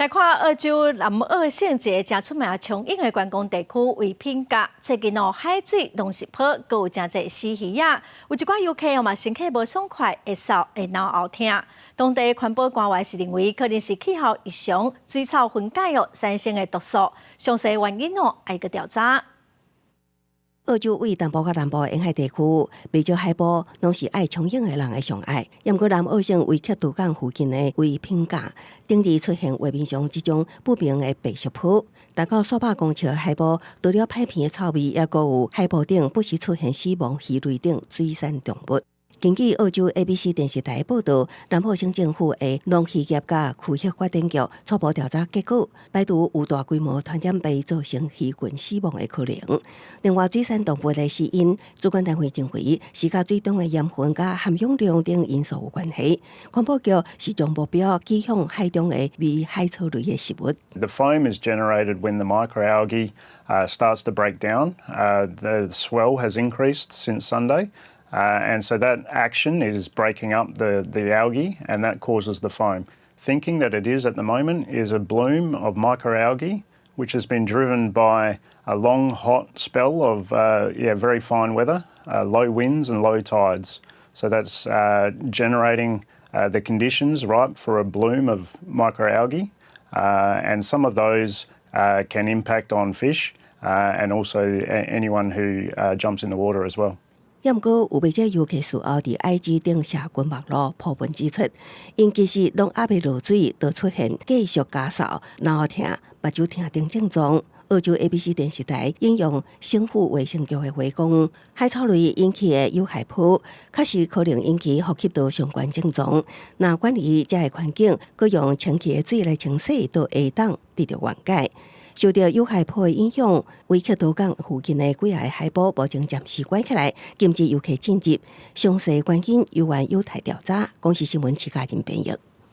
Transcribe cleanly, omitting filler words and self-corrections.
来看澳洲南澳省一个正出名冲引的观光地区为品格，最近海水拢是泡，阁有真侪死鱼仔。有一寡游客嘛，身体无爽快，会扫会挠后痛。当地环保官员是认为，可能是气候异常、水草分解产生的毒素。详细原因爱个调查。澳洲为东部甲南部沿海地区，未少海捕拢是爱冲泳的人的上爱。毋过南澳省维克杜港附近的维品架，顶日出现画面上即种不明的白色泡，达到数百公尺的海捕，除了歹片的臭味，也阁有海捕顶不时出现死亡鱼类等水产动物。根据澳洲 ABC 电视台报道，南澳省政府的农渔业甲渔业发展局初步调查结果，排除有大规模传染病造成鱼群死亡的可能。另外，水产动物的死因，主管单位认为是甲水中的盐分甲含氧量等因素有关系。环保局是将目标指向海中的微海草类的食物。The foam is generated when the microalgae starts to break down. The swell has increased since Sunday. And so that action is breaking up the algae, and that causes the foam. Thinking that it is at the moment is a bloom of microalgae, which has been driven by a long hot spell of very fine weather, low winds and low tides. So that's generating the conditions ripe for a bloom of microalgae, and some of those can impact on fish and also anyone who jumps in the water as well. 毋过，有不少游客事后伫 IG 顶社群网络普遍指出，因其实拢还未落水，就出现继续加扫、脑后痛、目睭痛等症状。澳洲 ABC 电视台引用省府卫生局的话讲，海草类引起的有害泡，确实可能引起呼吸道相关症状。那管理这个环境，佮用清气的水来清洗，都会当得到缓解。受到有害泡的影响，维克多港附近的几个海捕目前暂时关起来，禁止游客进入。详细原因由原有待调查。公视新闻旗下人编译。